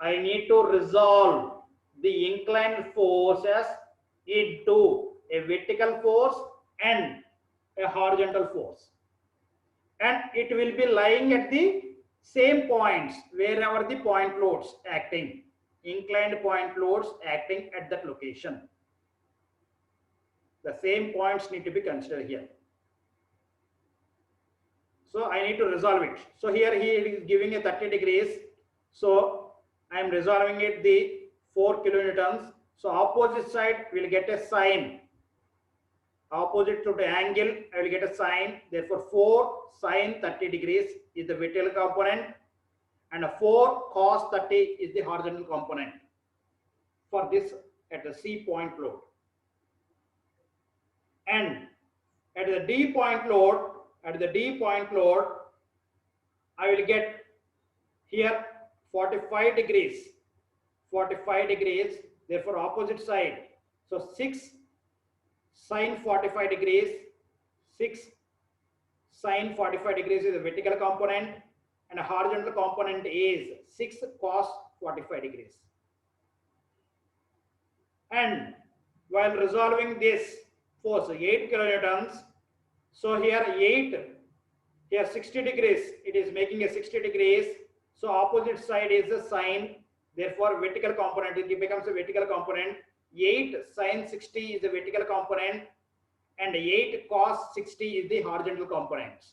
I need to resolve the inclined forces into a vertical force and a horizontal force. And it will be lying at the same points wherever the point loads acting. Inclined point loads acting at that location. The same points need to be considered here. So I need to resolve it. So here he is giving a 30 degrees. So I am resolving it the 4 kilonewtons. So opposite side will get a sine. Opposite to the angle, I will get a sine. Therefore 4 sine 30 degrees is the vertical component and a 4 cos 30 is the horizontal component for this at the C point load. And at the D point load, I will get here 45 degrees. 45 degrees, therefore opposite side. So 6 sine 45 degrees, 6 sine 45 degrees is the vertical component and a horizontal component is 6 cos 45 degrees. And while resolving this force 8 kilonewtons, so here Here 60 degrees, it is making a 60 degrees. So opposite side is a sine. Therefore, vertical component, it becomes a vertical component. 8 sine 60 is the vertical component, and 8 cos 60 is the horizontal components.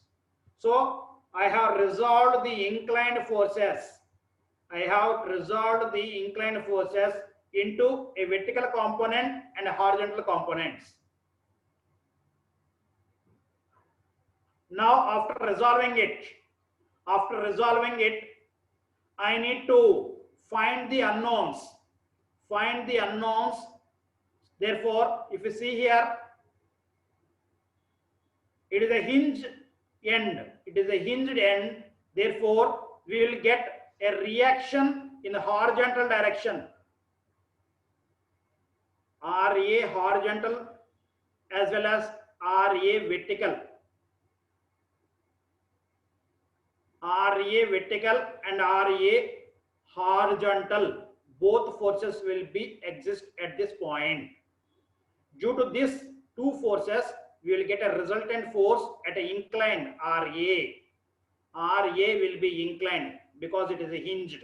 So I have resolved the inclined forces. I have resolved the inclined forces into a vertical component and a horizontal components. Now after resolving it, I need to find the unknowns. Therefore, if you see here, it is a hinged end. Therefore, we will get a reaction in the horizontal direction. RA horizontal as well as RA vertical. RA vertical and RA horizontal. Both forces will be exist at this point. Due to these two forces, we will get a resultant force at an inclined RA. RA will be inclined because it is a hinged.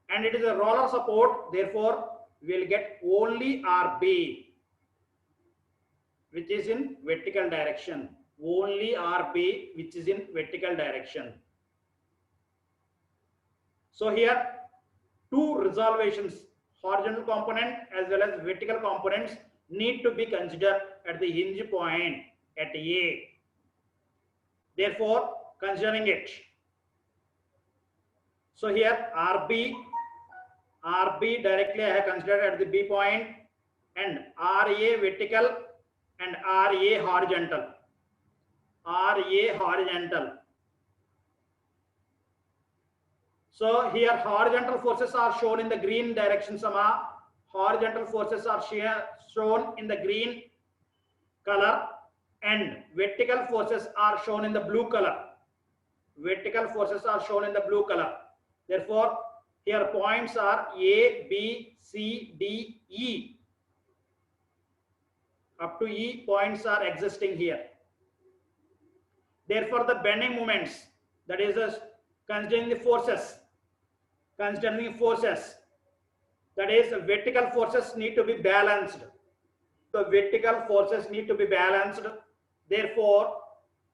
And it is a roller support, therefore we will get only RB, which is in vertical direction. Only RB, which is in vertical direction. So here, two resolutions, horizontal component as well as vertical components, need to be considered at the hinge point at A. Therefore, considering it. So here RB directly I have considered at the B point, and RA vertical and RA horizontal. So here horizontal forces are shown in the green direction, Sama. Horizontal forces are shown in the green color, and vertical forces are shown in the blue color. Therefore, here points are A, B, C, D, E. Up to E points are existing here. Therefore, the bending moments, that is considering the forces, that is vertical forces need to be balanced. Therefore,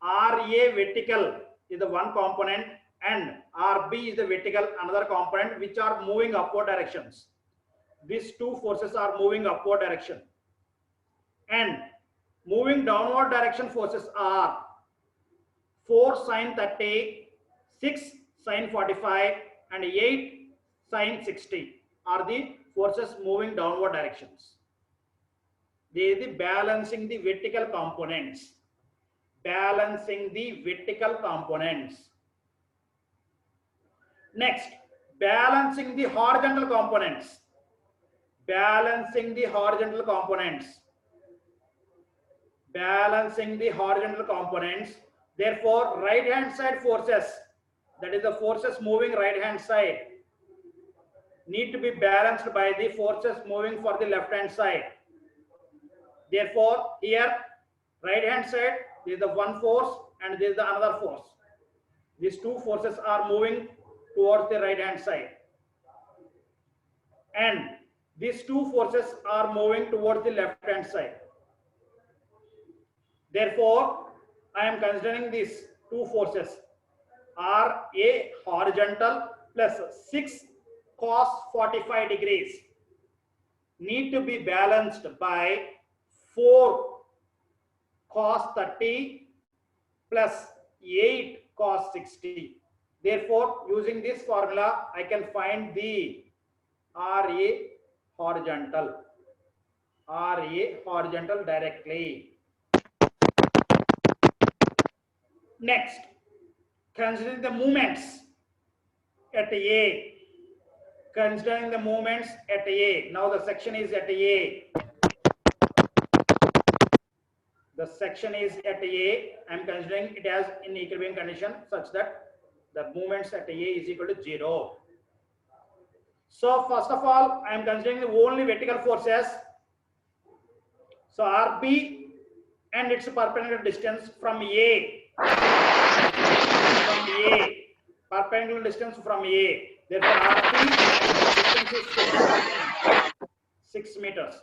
RA vertical is the one component and RB is the vertical another component, which are moving upward directions. These two forces are moving upward direction, and moving downward direction forces are 4 sin 30, 6 sin 45 and 8 sin 60 are the forces moving downward directions. They are the balancing the vertical components. Next, balancing the horizontal components. Therefore, right hand side forces, that is the forces moving right hand side, need to be balanced by the forces moving for the left hand side. Therefore, here right hand side, there is the one force and there is the another force. These two forces are moving towards the right hand side, and these two forces are moving towards the left hand side. Therefore, I am considering these two forces, RA horizontal plus 6 cos 45 degrees, need to be balanced by 4 cos 30 plus 8 cos 60. Therefore, using this formula, I can find the RA horizontal directly. Next, considering the movements at A. Now the section is at A. I am considering it as in equilibrium condition such that the movements at A is equal to 0. So first of all, I am considering the only vertical forces. So RB and its perpendicular distance from A. Perpendicular distance from A. Therefore, RP distance is 6 meters.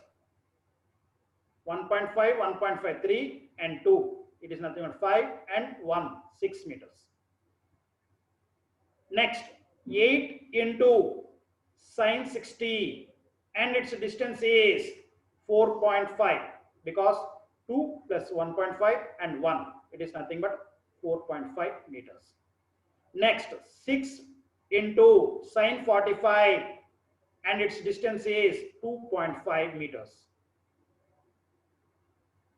1.5, 1.5, 3 and 2. It is nothing but 5 and 1, 6 meters. Next, 8 into sine 60 and its distance is 4.5 because 2 plus 1.5 and 1. It is nothing but 4.5 meters. Next, 6 into sine 45 and its distance is 2.5 meters.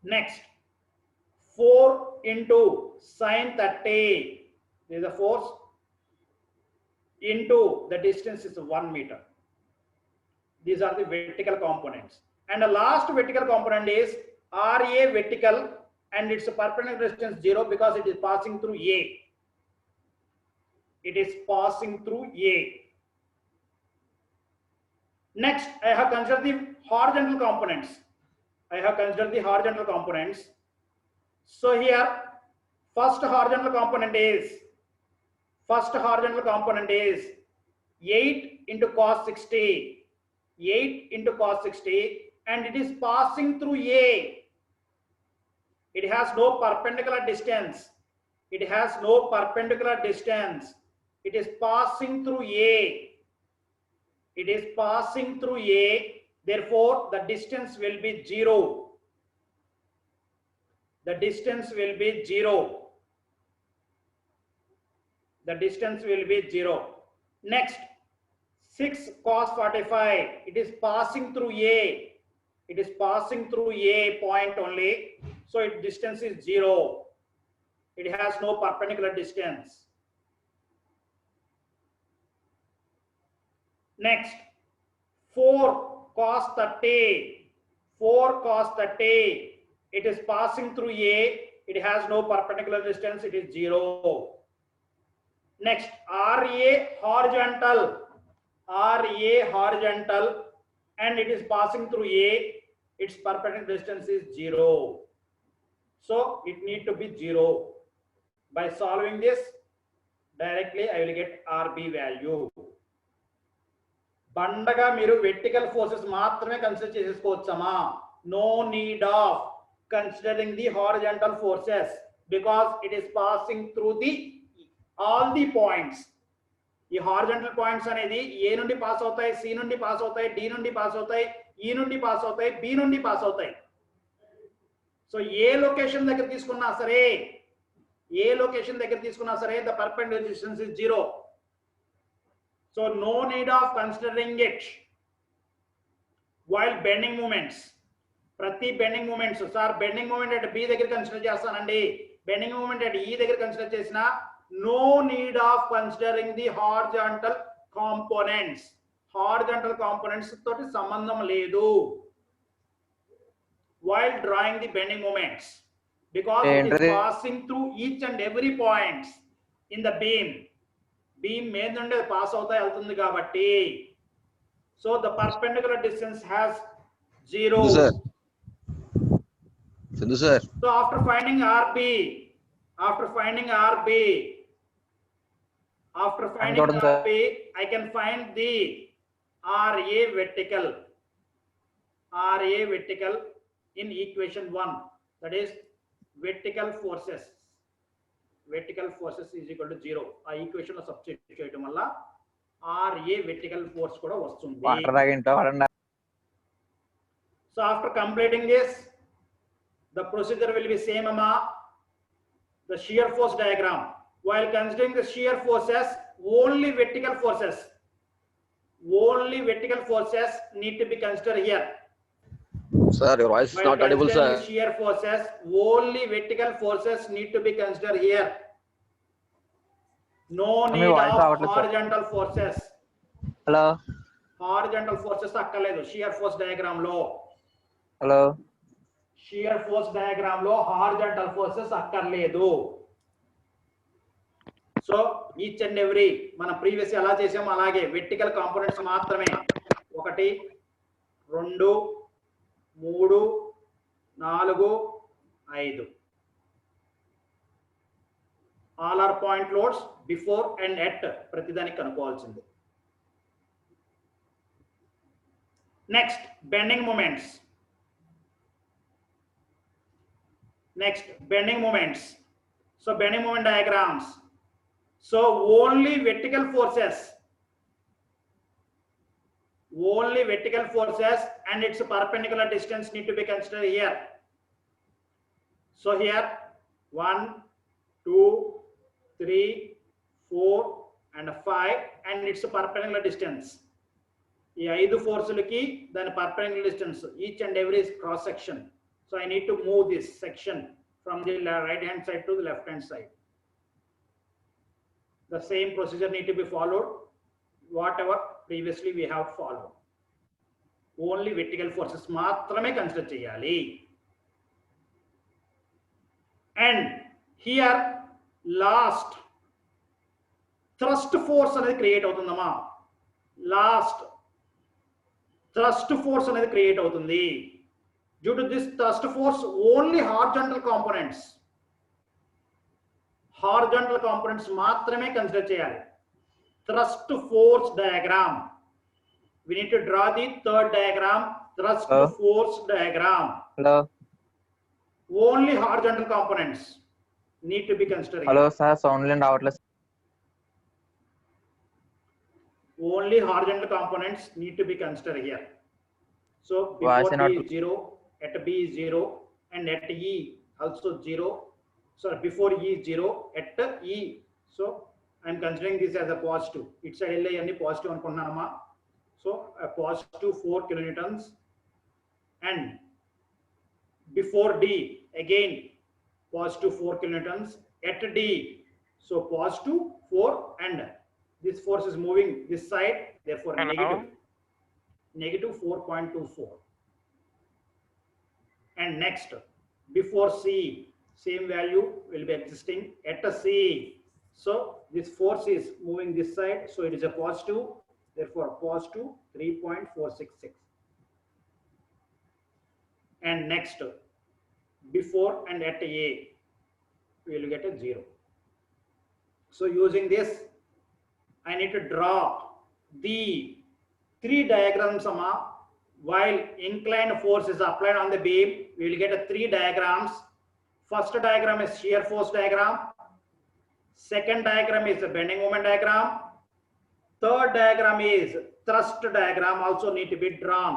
Next, 4 into sine 30, there is a force, into the distance is 1 meter. These are the vertical components. And the last vertical component is RA vertical, and its perpendicular distance 0 because it is passing through A. It is passing through A. Next, I have considered the horizontal components. So here, first horizontal component is 8 into cos 60, 8 into cos 60, and it is passing through A. It has no perpendicular distance. It is passing through A. Therefore, the distance will be 0. The distance will be 0. Next, 6 cos 45. It is passing through A. Point only. So its distance is 0. It has no perpendicular distance. Next, 4 cos 30. It is passing through A. It has no perpendicular distance. It is 0. Next, RA horizontal, and it is passing through A. Its perpendicular distance is 0. So it need to be 0. By solving this, directly I will get RB value. బండగా మీరు vertical forces మాత్రమే consider చేసేసుకోవచ్చమా? No need of considering the horizontal forces because it is passing through all the points. ఈ horizontal points అనేది ఏ నుండి pass అవుతాయి, C నుండి pass అవుతాయి, D నుండి pass అవుతాయి, ఈ నుండి పాస్ అవుతాయి, బి నుండి పాస్ అవుతాయి. సో ఏ లొకేషన్ దగ్గర తీసుకున్నా సరే the perpendicular distance is 0. So no need of considering it while bending moments. ప్రతి bending moments sir bending moment at B దగ్గర కన్సిడర్ చేస్తానండి, బెండింగ్ మూమెంట్ అట్ ఈ దగ్గర కన్సిడర్ చేసినా no need of considering the horizontal components. Horizontal components తోటి సంబంధం లేదు while drawing the bending moments because it is passing through each and every points in the beam మీద నుండి pass అవుతా వెళ్తుంది కాబట్టి. So the perpendicular distance has 0. Sindhu sir. So after finding RB, I can find the RA vertical in equation 1. That is vertical forces is equal to 0. ఆ equation లో substitute చేయడం వల్ల RA vertical force కూడా వస్తుంది. So after completing this, the procedure will be same the shear force diagram. While considering the shear forces, only vertical forces need to be considered here. Sir, your voice is not audible, sir. Shear forces, only vertical forces need to be considered here. No need of horizontal forces. Hello. Horizontal forces akkaledu shear force diagram lo. Hello. Shear force diagram lo horizontal forces akkarledu. So each and every mana previous ఎలా చేసామో అలాగే vertical components మాత్రమే 1 2 3 4 5. All are point loads before and at ప్రతిదానికి కనుక్కోవాల్సింది. Next, bending moments. So bending moment diagrams. So only vertical forces and its perpendicular distance need to be considered here. So here 1, 2, 3, 4 and 5 and its perpendicular distance. ఈ 5 ఫోర్సులకి దాని perpendicular distance, each and every cross section. So I need to move this section from the right hand side to the left hand side. The same procedure need to be followed whatever previously we have followed. Only vertical forces మాత్రమే consider చేయాలి. And here last thrust force అనేది create అవుతుందమ్మా. Last thrust force అనేది create అవుతుంది. Due to this thrust force, only horizontal components మాత్రమే consider చేయాలి. Thrust force diagram. We need to draw the third diagram, thrust force diagram. Hello. Only horizontal components need to be considered. Hello sir, sound line రావట్లేదు. Only horizontal components need to be considered here. So before B is 0, at B is 0 and at E also 0. So before E is 0, at E. So I am considering this as a positive. It's a any positive anukunnanama. So a positive 4 kilonewtons and before D again positive 4 kilonewtons at D. So positive 4 and this force is moving this side, therefore negative 4.24. And next before C, same value will be existing at a C. So this force is moving this side, so it is a positive, therefore positive 3.466. And next before and at A we will get a 0. So using this I need to draw the 3 diagrams while inclined force is applied on the beam. We will get a 3 diagrams. First diagram is shear force diagram. Second diagram is the bending moment diagram. Third diagram is thrust diagram, also need to be drawn.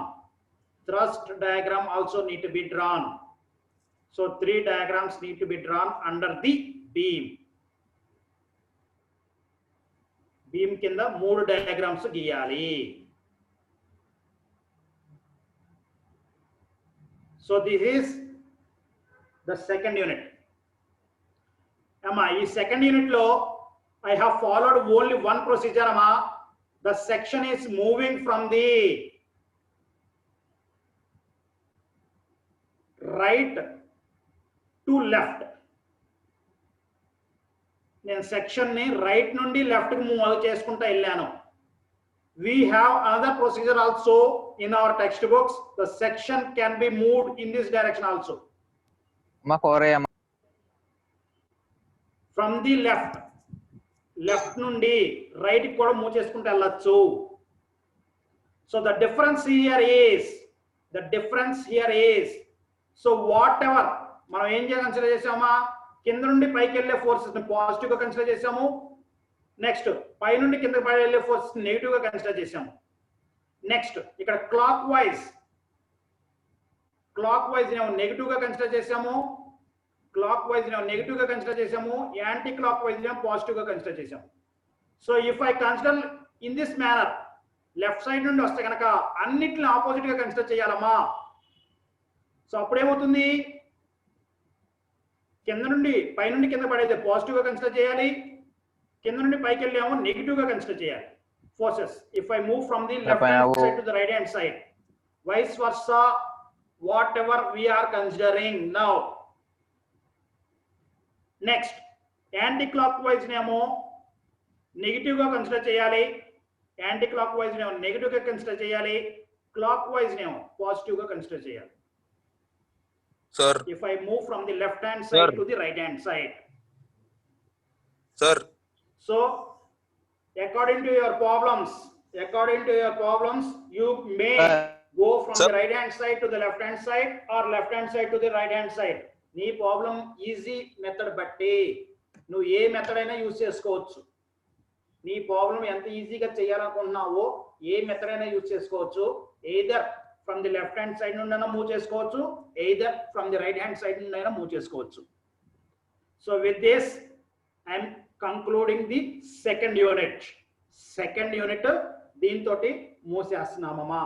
So 3 diagrams need to be drawn under the beam. Beam కింద 3 diagrams గీయాలి. So this is the second unit. Amma, in second unit lo I have followed only one procedure. Amma, the section is moving from the right to left. నేను section ని right నుండి left కి move చేసుకుంటా వెళ్ళాను. We have another procedure also in our textbooks. The section can be moved in this direction also. From the left నుండి right కి కూడా move చేసుకుంటూ వెళ్ళొచ్చు. So the difference here is so whatever మనం ఏం కన్సిడర్ చేసామా, కింద నుండి పైకి వెళ్ళే ఫోర్సెస్ ని పాజిటివ్ గా కన్సిడర్ చేసాము. నెక్స్ట్ పై నుండి కిందకి పై వెళ్ళే ఫోర్సెస్ నెగిటివ్ గా కన్సిడర్ చేసాము. నెక్స్ట్ ఇక్కడ క్లాక్ వైజ్ నేను నెగిటివ్ గా కన్సిడర్ చేసాము. యాంటీ క్లాక్ వైజ్ నేను పాజిటివ్ గా కన్సిడర్ చేసాము. So if I consider in this manner, left side నుండి వస్తే కనుక అన్నిటిని ఆపోజిట్ గా కన్సిడర్ చేయాలమ్మా. సో అప్పుడేమవుతుంది, కింద నుండి పై నుండి కింద పడేది పాజిటివ్ గా కన్సిడర్ చేయాలి, కింద నుండి పైకి వెళ్ళాము నెగిటివ్ గా కన్సిడర్ చేయాలి forces. If I move from the left hand side to the right hand side, vice versa, whatever we are considering now. Next, anti-clockwise nemo negative ga consider cheyali, anti-clockwise nemo negative ga consider cheyali, clockwise nemo positive ga consider cheyali. Sir. If I move from the left hand Sir. side to the right hand side. Sir. So according to your problems, you may go from Sir. the right hand side to the left hand side or left hand side to the right hand side. నీ problem easy method బట్టి నువ్వు ఏ method అయినా use చేసుకోవచ్చు. నీ problem ఎంత ఈజీగా చేయాలనుకుంటున్నావో ఏ method అయినా use చేసుకోవచ్చు. Either from the left hand side నుండి అయినా మూవ్ చేసుకోవచ్చు, either from the right hand side నుండి అయినా మూవ్ చేసుకోవచ్చు. So with this I'm concluding the second unit దీంతో మూసేస్తున్నామమ్మా.